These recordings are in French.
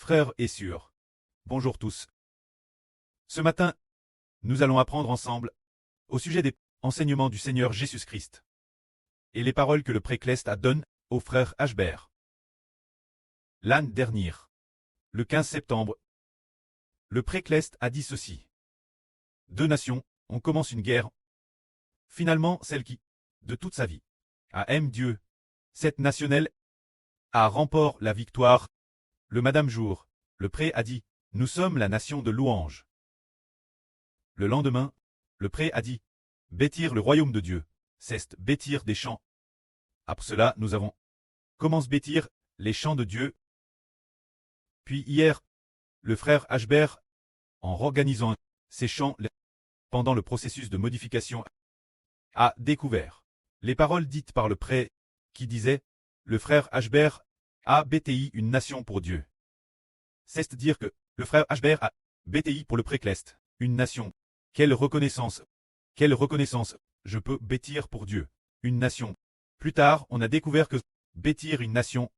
Frères et sœurs, bonjour tous. Ce matin, nous allons apprendre ensemble au sujet des enseignements du Seigneur Jésus-Christ et les paroles que le précleste a données au frère Hbert. L'année dernière, le 15 septembre, le précleste a dit ceci. Deux nations, on commence une guerre. Finalement, celle qui, de toute sa vie, aime Dieu, cette nationnelle, a remporté la victoire. Le Madame Jour, le pré a dit, nous sommes la nation de louange. Le lendemain, le pré a dit, bâtir le royaume de Dieu, c'est bâtir des champs. Après cela, nous avons commencé bâtir les champs de Dieu. Puis hier, le frère Hbert, en organisant ces champs pendant le processus de modification, a découvert les paroles dites par le pré qui disait, le frère Hbert a bâti une nation pour Dieu. C'est-à-dire que le frère Hbert a bâti pour le précleste une nation. Quelle reconnaissance! Quelle reconnaissance! Je peux bâtir pour Dieu une nation. Plus tard, on a découvert que bâtir une nation,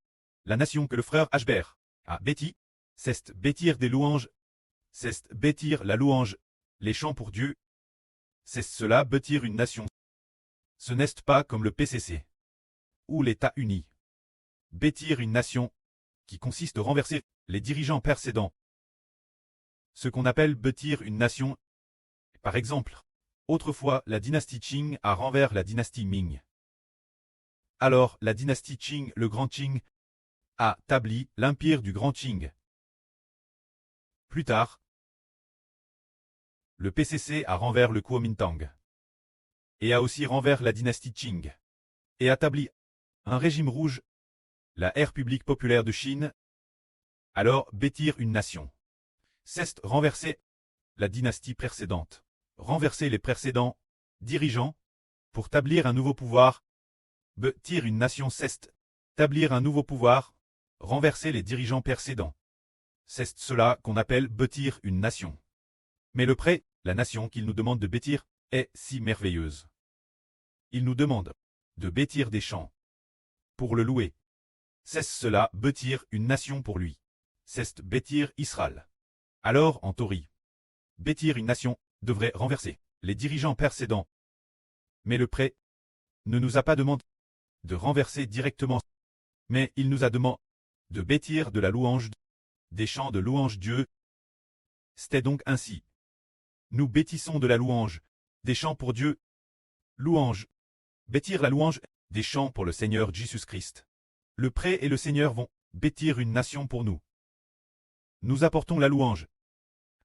la nation que le frère Hbert a bâti, c'est bâtir des louanges, c'est bâtir la louange, les chants pour Dieu. C'est cela bâtir une nation. Ce n'est pas comme le PCC ou l'État uni. Bâtir une nation, qui consiste à renverser les dirigeants précédents. Ce qu'on appelle bâtir une nation. Par exemple, autrefois la dynastie Qing a renversé la dynastie Ming. Alors la dynastie Qing, le grand Qing, a établi l'empire du grand Qing. Plus tard, le PCC a renversé le Kuomintang et a aussi renversé la dynastie Qing et a établi un régime rouge, la République populaire de Chine. Alors bâtir une nation, c'est renverser la dynastie précédente, renverser les précédents dirigeants pour établir un nouveau pouvoir. Bâtir une nation, c'est établir un nouveau pouvoir, renverser les dirigeants précédents. C'est cela qu'on appelle bâtir une nation. Mais le pré, la nation qu'il nous demande de bâtir, est si merveilleuse. Il nous demande de bâtir des champs pour le louer. C'est cela bâtir une nation pour lui. C'est bâtir Israël. Alors, en théorie, bâtir une nation devrait renverser les dirigeants précédents. Mais le pré ne nous a pas demandé de renverser directement, mais il nous a demandé de bâtir de la louange, des chants de louange Dieu. C'était donc ainsi. Nous bâtissons de la louange, des chants pour Dieu. Louange. Bâtir la louange, des chants pour le Seigneur Jésus-Christ. Le pré et le Seigneur vont bâtir une nation pour nous. Nous apportons la louange.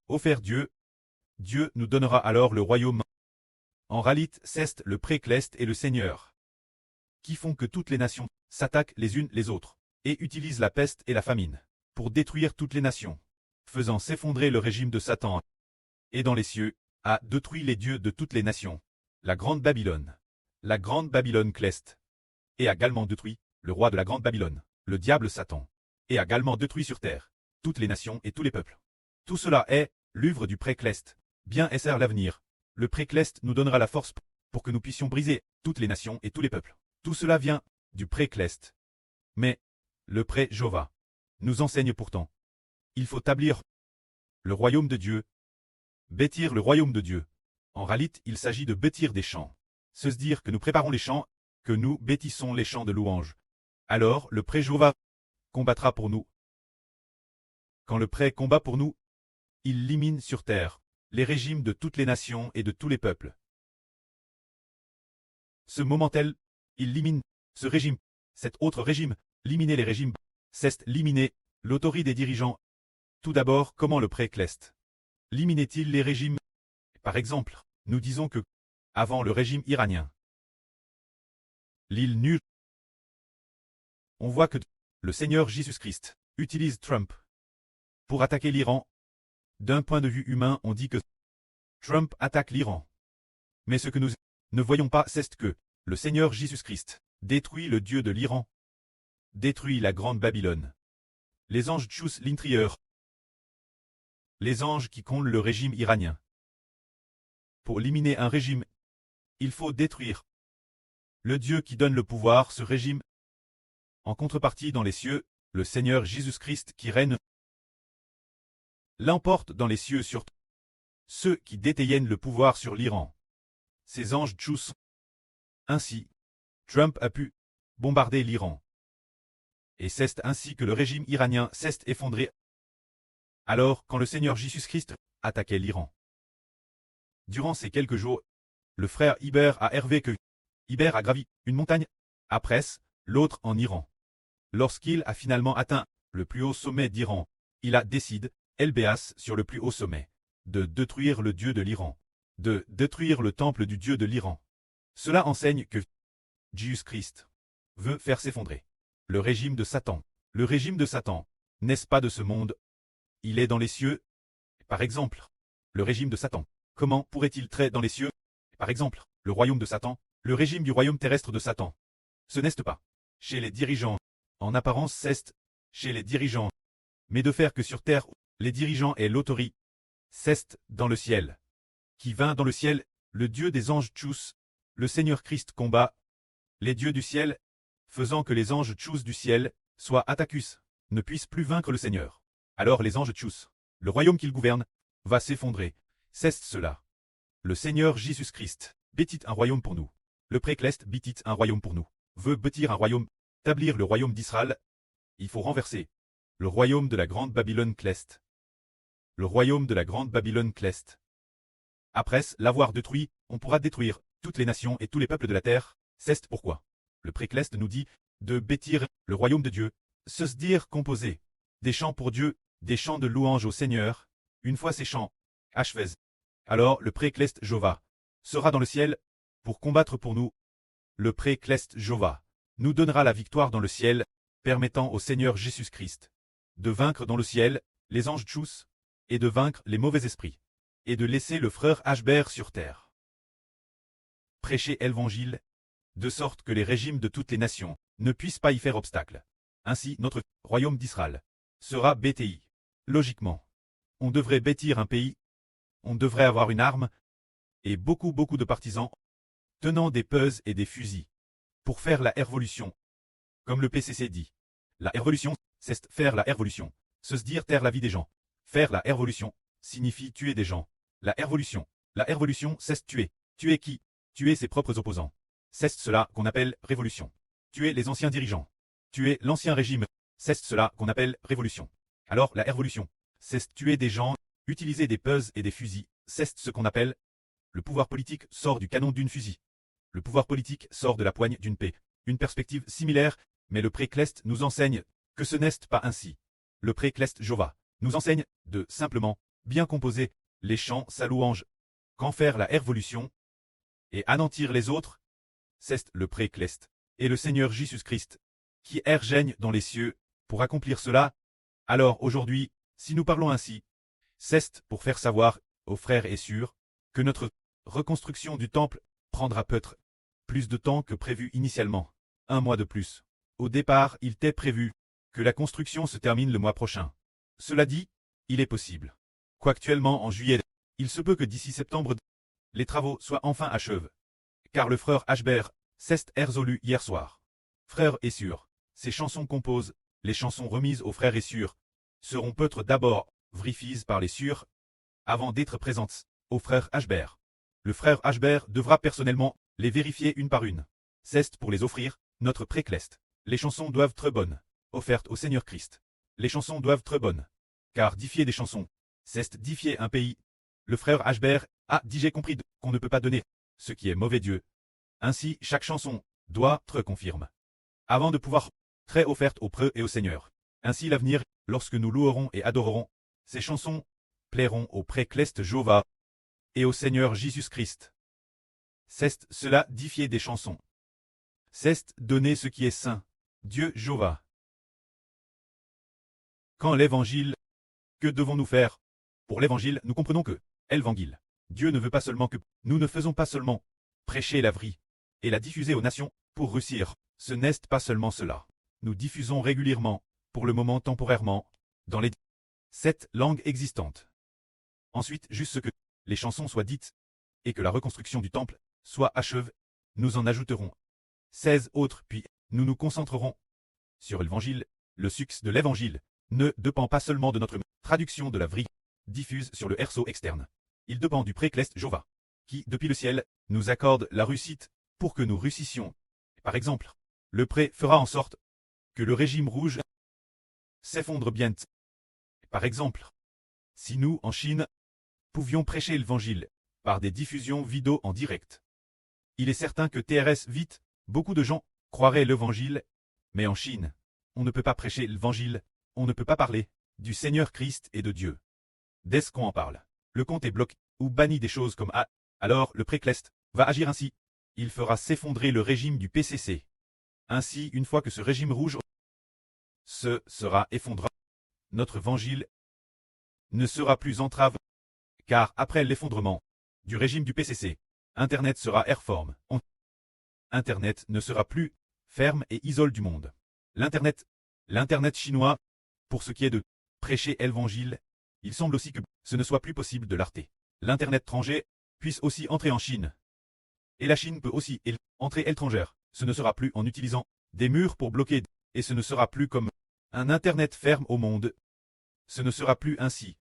Offert Dieu. Dieu nous donnera alors le royaume. En réalité, c'est le précleste et le Seigneur qui font que toutes les nations s'attaquent les unes les autres et utilisent la peste et la famine pour détruire toutes les nations, faisant s'effondrer le régime de Satan. Et dans les cieux, a détruit les dieux de toutes les nations, la grande Babylone cleste, et a également détruit le roi de la grande Babylone, le diable Satan, et a également détruit sur terre toutes les nations et tous les peuples. Tout cela est l'œuvre du précleste. Bien est l'avenir. Le précleste nous donnera la force pour que nous puissions briser toutes les nations et tous les peuples. Tout cela vient du précleste. Mais le pré-Jéhovah nous enseigne pourtant. Il faut établir le royaume de Dieu. Bâtir le royaume de Dieu. En réalité, il s'agit de bâtir des champs. Se dire que nous préparons les champs, que nous bâtissons les champs de louange. Alors le pré-Jéhovah combattra pour nous. Quand le pré combat pour nous, il élimine sur terre les régimes de toutes les nations et de tous les peuples. Ce moment-tel, il élimine ce régime, cet autre régime, éliminer les régimes, c'est éliminer l'autorité des dirigeants. Tout d'abord, comment le précleste éliminait-il les régimes? Par exemple, nous disons que, avant le régime iranien, l'île nulle, on voit que le Seigneur Jésus-Christ utilise Trump pour attaquer l'Iran. D'un point de vue humain, on dit que Trump attaque l'Iran. Mais ce que nous ne voyons pas, c'est que le Seigneur Jésus-Christ détruit le Dieu de l'Iran, détruit la grande Babylone. Les anges tchous l'intérieur, les anges qui condamnent le régime iranien. Pour éliminer un régime, il faut détruire le Dieu qui donne le pouvoir, ce régime. En contrepartie dans les cieux, le Seigneur Jésus-Christ qui règne. l'emporte dans les cieux sur ceux qui détiennent le pouvoir sur l'Iran. Ces anges tchous. Ainsi, Trump a pu bombarder l'Iran. Et c'est ainsi que le régime iranien s'est effondré. Alors, quand le Seigneur Jésus-Christ attaquait l'Iran. Durant ces quelques jours, le frère Iber a rêvé que Iber a gravi une montagne, après l'autre en Iran. Lorsqu'il a finalement atteint le plus haut sommet d'Iran, il a décidé, LBAS sur le plus haut sommet, de détruire le dieu de l'Iran, de détruire le temple du dieu de l'Iran. Cela enseigne que Jésus-Christ veut faire s'effondrer le régime de Satan. Le régime de Satan n'est-ce pas de ce monde? Il est dans les cieux. Par exemple, le régime de Satan. Comment pourrait-il traiter dans les cieux? Par exemple, le royaume de Satan, le régime du royaume terrestre de Satan. Ce n'est pas chez les dirigeants. En apparence, c'est chez les dirigeants. Mais de faire que sur terre, les dirigeants aient l'autorité. C'est dans le ciel. Qui vint dans le ciel, le Dieu des anges tchous, le Seigneur Christ combat les dieux du ciel, faisant que les anges tchous du ciel, soit Attacus, ne puissent plus vaincre le Seigneur. Alors les anges tchous, le royaume qu'ils gouvernent, va s'effondrer. C'est cela. Le Seigneur Jésus-Christ bâtit un royaume pour nous. Le précleste bâtit un royaume pour nous. Veut bâtir un royaume, établir le royaume d'Israël. Il faut renverser le royaume de la grande Babylone cleste. Le royaume de la grande Babylone cleste. Après l'avoir détruit, on pourra détruire toutes les nations et tous les peuples de la terre. C'est pourquoi le précleste nous dit de bâtir le royaume de Dieu, se dire composer des chants pour Dieu, des chants de louange au Seigneur. Une fois ces chants achevés, alors le précleste Jova sera dans le ciel pour combattre pour nous. Le précleste Jova nous donnera la victoire dans le ciel, permettant au Seigneur Jésus-Christ de vaincre dans le ciel les anges tchous et de vaincre les mauvais esprits et de laisser le frère Ashber sur terre. Prêcher l'évangile, de sorte que les régimes de toutes les nations ne puissent pas y faire obstacle. Ainsi, notre royaume d'Israël sera BTI. Logiquement, on devrait bâtir un pays, on devrait avoir une arme, et beaucoup de partisans, tenant des peuses et des fusils, pour faire la révolution. Comme le PCC dit, la révolution, c'est faire la révolution, se dire taire la vie des gens. Faire la révolution signifie tuer des gens. La révolution, c'est tuer. Tuer qui? Tuer ses propres opposants. C'est cela qu'on appelle révolution. Tuer les anciens dirigeants. Tuer l'ancien régime. C'est cela qu'on appelle révolution. Alors la révolution, c'est tuer des gens, utiliser des peuses et des fusils. C'est ce qu'on appelle le pouvoir politique sort du canon d'une fusil. Le pouvoir politique sort de la poigne d'une paix. Une perspective similaire, mais le précleste nous enseigne que ce n'est pas ainsi. Le précleste Jova nous enseigne de simplement bien composer les chants sa louange. Qu'en faire la révolution et anéantir les autres, c'est le précleste et le Seigneur Jésus-Christ qui règne dans les cieux pour accomplir cela. Alors aujourd'hui, si nous parlons ainsi, c'est pour faire savoir aux frères et sœurs que notre reconstruction du temple prendra peut-être plus de temps que prévu initialement, 1 mois de plus. Au départ, il était prévu que la construction se termine le mois prochain. Cela dit, il est possible qu'actuellement en juillet, il se peut que d'ici septembre, les travaux soient enfin achevés. Car le frère Ashber s'est résolu hier soir. Frères et sœurs, ces chansons composent, les chansons remises aux frères et sœurs, seront peut-être d'abord vérifiées par les sœurs, avant d'être présentes au frère Ashber. Le frère Ashber devra personnellement les vérifier une par une. C'est pour les offrir, notre précleste. Les chansons doivent être bonnes, offertes au Seigneur Christ. Les chansons doivent être bonnes. Car diffier des chansons, c'est diffier un pays. Le frère Ashber a dit j'ai compris qu'on ne peut pas donner ce qui est mauvais Dieu. Ainsi, chaque chanson doit être confirme. Avant de pouvoir être offerte au preux et au Seigneur. Ainsi l'avenir, lorsque nous louerons et adorerons, ces chansons plairont au précleste Jova et au Seigneur Jésus-Christ. C'est cela diffier des chansons. C'est donner ce qui est saint, Dieu Jova. Quand l'évangile, que devons-nous faire? Pour l'évangile, nous comprenons que l'évangile, Dieu ne veut pas seulement que nous ne faisons pas seulement prêcher la vraie et la diffuser aux nations pour réussir. Ce n'est pas seulement cela. Nous diffusons régulièrement, pour le moment temporairement, dans les 7 langues existantes. Ensuite, juste ce que les chansons soient dites et que la reconstruction du temple soit achevée, nous en ajouterons 16 autres, puis nous nous concentrerons sur l'évangile. Le succès de l'évangile ne dépend pas seulement de notre traduction de la vraie, diffuse sur le RSO externe. Il dépend du précleste Jova, qui, depuis le ciel, nous accorde la réussite pour que nous réussissions. Par exemple, le pré fera en sorte que le régime rouge s'effondre bien. Par exemple, si nous, en Chine, pouvions prêcher l'évangile par des diffusions vidéo en direct, il est certain que TRS vite, beaucoup de gens croiraient l'évangile, mais en Chine, on ne peut pas prêcher l'évangile, on ne peut pas parler du Seigneur Christ et de Dieu. Dès qu'on en parle, le compte est bloqué ou banni des choses comme A. Alors le précleste va agir ainsi. Il fera s'effondrer le régime du PCC. Ainsi, une fois que ce régime rouge se sera effondré, notre évangile ne sera plus entrave, car après l'effondrement du régime du PCC, Internet sera airforme. Internet ne sera plus ferme et isole du monde. L'Internet chinois, pour ce qui est de prêcher l'évangile, il semble aussi que ce ne soit plus possible de l'arrêter. L'Internet étranger puisse aussi entrer en Chine. Et la Chine peut aussi entrer étrangère. Ce ne sera plus en utilisant des murs pour bloquer, et ce ne sera plus comme un Internet ferme au monde. Ce ne sera plus ainsi.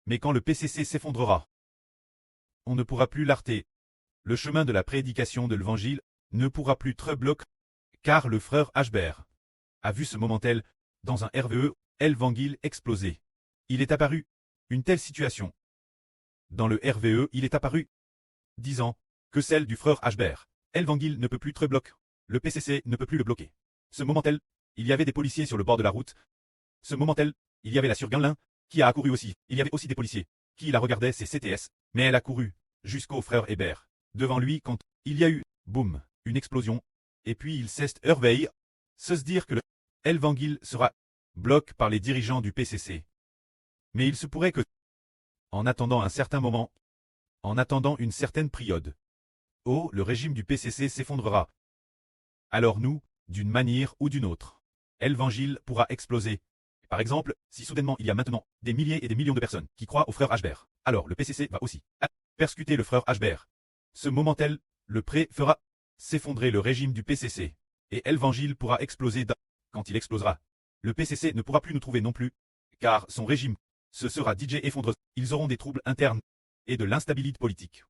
Mais quand le PCC s'effondrera, on ne pourra plus l'arrêter. Le chemin de la prédication de l'évangile ne pourra plus être bloqué, car le frère Hbert a vu ce moment tel, dans un RVE, l'évangile exploser. Il est apparu une telle situation. Dans le RVE, il est apparu, disant que celle du frère Hbert, l'évangile ne peut plus être bloqué. Le PCC ne peut plus le bloquer. Ce moment tel, il y avait des policiers sur le bord de la route. Ce moment tel, il y avait la surgain qui a accouru aussi. Il y avait aussi des policiers qui la regardaient, c'est CTS, mais elle a couru jusqu'au frère Hébert. Devant lui, quand il y a eu, boum, une explosion, et puis il s'est réveillé, se dire que l'évangile sera bloqué par les dirigeants du PCC. Mais il se pourrait que, en attendant un certain moment, en attendant une certaine période, le régime du PCC s'effondrera. Alors nous, d'une manière ou d'une autre, l'évangile pourra exploser. Par exemple, si soudainement il y a maintenant des milliers et des millions de personnes qui croient au frère Hbert, alors le PCC va aussi persécuter le frère Hbert. Ce moment tel, le pré fera s'effondrer le régime du PCC, et l'évangile pourra exploser quand il explosera. Le PCC ne pourra plus nous trouver non plus, car son régime se sera DJ effondré. Ils auront des troubles internes et de l'instabilité politique.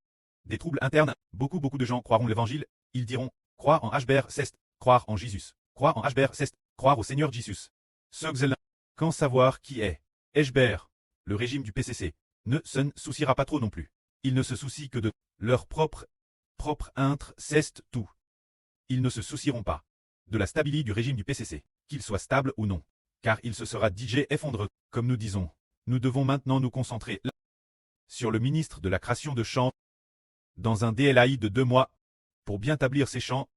Des troubles internes, beaucoup de gens croiront l'évangile, ils diront, croire en Hbert c'est croire en Jésus. Croire en Hbert c'est croire au Seigneur Jésus. Quand savoir qui est Hbert, le régime du PCC, ne se souciera pas trop non plus. Ils ne se soucient que de leur propre c'est tout. Ils ne se soucieront pas de la stabilité du régime du PCC, qu'il soit stable ou non, car il se sera DJ effondré, comme nous disons. Nous devons maintenant nous concentrer sur le ministre de la création de champs, dans un DLAI de 2 mois, pour bien établir ces champs.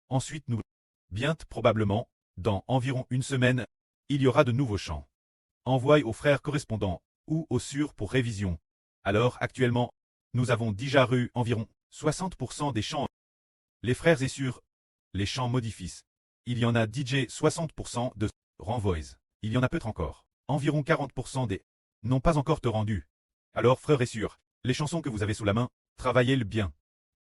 Ensuite nous, bien probablement, dans environ une semaine, il y aura de nouveaux champs. Envoyés aux frères correspondants, ou aux sûrs pour révision. Alors actuellement, nous avons déjà eu environ 60% des champs. Les frères et sûrs, les champs modifient. Il y en a DJ 60% de renvoys. Il y en a peut-être encore. Environ 40% des n'ont pas encore te rendu. Alors frères et sûrs, les chansons que vous avez sous la main, travaillez-le bien.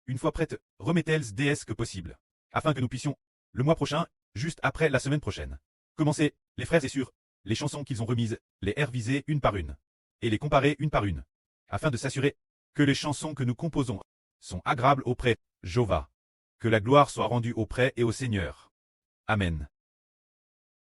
Une fois prêtes, remettez-les DS que possible. Afin que nous puissions, le mois prochain, juste après la semaine prochaine, commencer, les frères et sûrs, les chansons qu'ils ont remises, les réviser une par une, et les comparer une par une, afin de s'assurer que les chansons que nous composons sont agréables auprès, Jova. Que la gloire soit rendue auprès et au Seigneur. Amen.